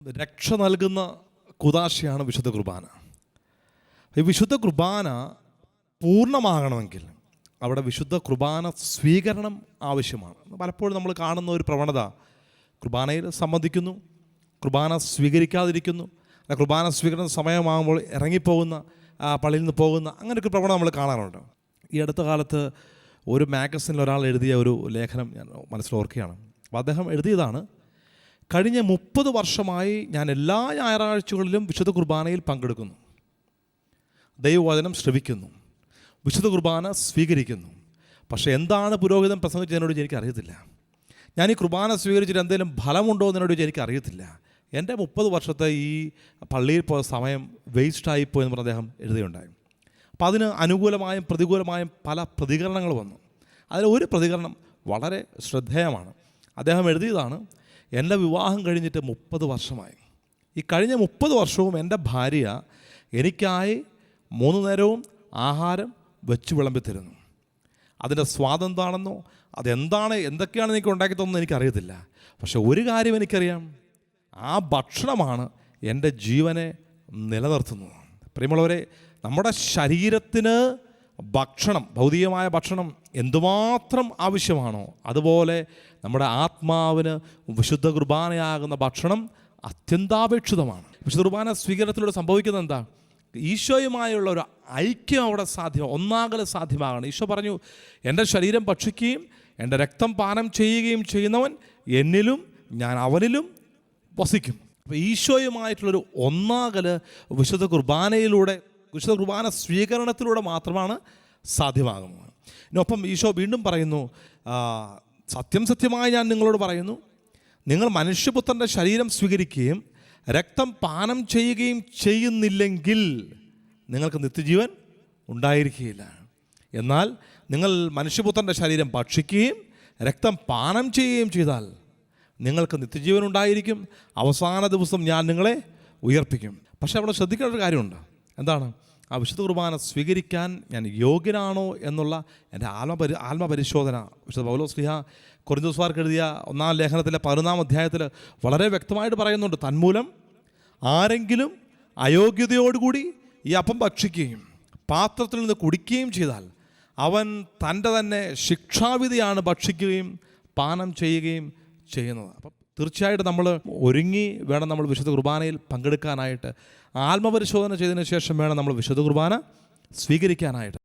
രക്ഷ നൽകുന്ന കുദാശയാണ് വിശുദ്ധ കുർബാന. ഈ വിശുദ്ധ കുർബാന പൂർണ്ണമാകണമെങ്കിൽ അവിടെ വിശുദ്ധ കുർബാന സ്വീകരണം ആവശ്യമാണ്. പലപ്പോഴും നമ്മൾ കാണുന്ന ഒരു പ്രവണത, കുർബാനയിൽ സംബന്ധിക്കുന്നു, കുർബാന സ്വീകരിക്കാതിരിക്കുന്നു, കുർബാന സ്വീകരണ സമയമാകുമ്പോൾ ഇറങ്ങിപ്പോകുന്ന, പള്ളിയിൽ നിന്ന് പോകുന്ന, അങ്ങനെയൊക്കെ പ്രവണത നമ്മൾ കാണാറുണ്ട്. ഈ അടുത്ത കാലത്ത് ഒരു മാഗസിനിൽ ഒരാൾ എഴുതിയ ഒരു ലേഖനം ഞാൻ മനസ്സിലോർക്കുകയാണ്. അപ്പോൾ അദ്ദേഹം എഴുതിയതാണ്: കഴിഞ്ഞ 30 വർഷമായി ഞാൻ എല്ലാ ഞായറാഴ്ചകളിലും വിശുദ്ധ കുർബാനയിൽ പങ്കെടുക്കുന്നു, ദൈവവചനം ശ്രവിക്കുന്നു, വിശുദ്ധ കുർബാന സ്വീകരിക്കുന്നു. പക്ഷേ എന്താണ് പുരോഹിതൻ പ്രസംഗിച്ചതിനോട് എനിക്കറിയത്തില്ല. ഞാൻ ഈ കുർബാന സ്വീകരിച്ചിട്ട് എന്തെങ്കിലും ഫലമുണ്ടോ എന്നോട് എനിക്കറിയത്തില്ല. എൻ്റെ 30 വർഷത്തെ ഈ പള്ളിയിൽ പോയ സമയം വേസ്റ്റായിപ്പോയി എന്ന് പറഞ്ഞ് അദ്ദേഹം എഴുതുകയുണ്ടായി. അപ്പോൾ അതിന് അനുകൂലമായും പ്രതികൂലമായും പല പ്രതികരണങ്ങൾ വന്നു. അതിൽ ഒരു പ്രതികരണം വളരെ ശ്രദ്ധേയമാണ്. അദ്ദേഹം എഴുതിയതാണ്: എൻ്റെ വിവാഹം കഴിഞ്ഞിട്ട് 30 വർഷമായി. ഈ കഴിഞ്ഞ 30 വർഷവും എൻ്റെ ഭാര്യ എനിക്കായി 3 നേരവും ആഹാരം വെച്ച് വിളമ്പി തരുന്നു. അതിൻ്റെ സ്വാദ് എന്താണെന്നോ എന്തൊക്കെയാണ് എനിക്ക് ഉണ്ടാക്കി തന്നതെന്ന് എനിക്കറിയത്തില്ല. പക്ഷെ ഒരു കാര്യം എനിക്കറിയാം: ആ ഭക്ഷണമാണ് എൻ്റെ ജീവനെ നിലനിർത്തുന്നത്. പ്രിയമുള്ളവരെ, നമ്മുടെ ശരീരത്തിന് ഭക്ഷണം, ഭൗതികമായ ഭക്ഷണം എന്തുമാത്രം ആവശ്യമാണോ അതുപോലെ നമ്മുടെ ആത്മാവിന് വിശുദ്ധ കുർബാനയാകുന്ന ഭക്ഷണം അത്യന്താപേക്ഷിതമാണ്. വിശുദ്ധ കുർബാന സ്വീകരണത്തിലൂടെ സംഭവിക്കുന്നത് എന്താ? ഈശോയുമായുള്ള ഒരു ഐക്യം അവിടെ ഒന്നാകൽ സാധ്യമാകണം. ഈശോ പറഞ്ഞു: എൻ്റെ ശരീരം ഭക്ഷിക്കുകയും എൻ്റെ രക്തം പാനം ചെയ്യുകയും ചെയ്യുന്നവൻ എന്നിലും ഞാൻ അവനിലും വസിക്കും. അപ്പോൾ ഈശോയുമായിട്ടുള്ളൊരു ഒന്നാകൽ വിശുദ്ധ കുർബാനയിലൂടെ, വിശുദ്ധ കുർബാന സ്വീകരണത്തിലൂടെ മാത്രമാണ് സാധ്യമാകുന്നത്. ഇതിനൊപ്പം ഈശോ വീണ്ടും പറയുന്നു: സത്യം സത്യമായി ഞാൻ നിങ്ങളോട് പറയുന്നു, നിങ്ങൾ മനുഷ്യപുത്രൻ്റെ ശരീരം സ്വീകരിക്കുകയും രക്തം പാനം ചെയ്യുകയും ചെയ്യുന്നില്ലെങ്കിൽ നിങ്ങൾക്ക് നിത്യജീവൻ ഉണ്ടായിരിക്കുകയില്ല. എന്നാൽ നിങ്ങൾ മനുഷ്യപുത്രൻ്റെ ശരീരം ഭക്ഷിക്കുകയും രക്തം പാനം ചെയ്യുകയും ചെയ്താൽ നിങ്ങൾക്ക് നിത്യജീവൻ ഉണ്ടായിരിക്കും. അവസാന ദിവസം ഞാൻ നിങ്ങളെ ഉയർപ്പിക്കും. പക്ഷേ അവിടെ ശ്രദ്ധിക്കേണ്ട ഒരു കാര്യമുണ്ട്. എന്താണ്? ആ വിശുദ്ധ കുർബാന സ്വീകരിക്കാൻ ഞാൻ യോഗ്യനാണോ എന്നുള്ള എൻ്റെ ആത്മപരിശോധന വിശുദ്ധ പൗലോസ് ശ്ലീഹ കൊരിന്ത്യൻകാർക്ക് എഴുതിയ 1-ാം ലേഖനത്തിലെ 11-ാം അധ്യായത്തിൽ വളരെ വ്യക്തമായിട്ട് പറയുന്നുണ്ട്: തന്മൂലം ആരെങ്കിലും അയോഗ്യതയോടുകൂടി ഈ അപ്പം ഭക്ഷിക്കുകയും പാത്രത്തിൽ നിന്ന് കുടിക്കുകയും ചെയ്താൽ അവൻ തൻ്റെ തന്നെ ശിക്ഷാവിധിയാണ് ഭക്ഷിക്കുകയും പാനം ചെയ്യുകയും ചെയ്യുന്നത്. അപ്പം തീർച്ചയായിട്ടും നമ്മൾ ഒരുങ്ങി വേണം നമ്മൾ വിശുദ്ധ കുർബാനയിൽ പങ്കെടുക്കാനായിട്ട്. ആത്മപരിശോധന ചെയ്തതിന് ശേഷം വേണം നമ്മൾ വിശുദ്ധ കുർബാന സ്വീകരിക്കാനായിട്ട്.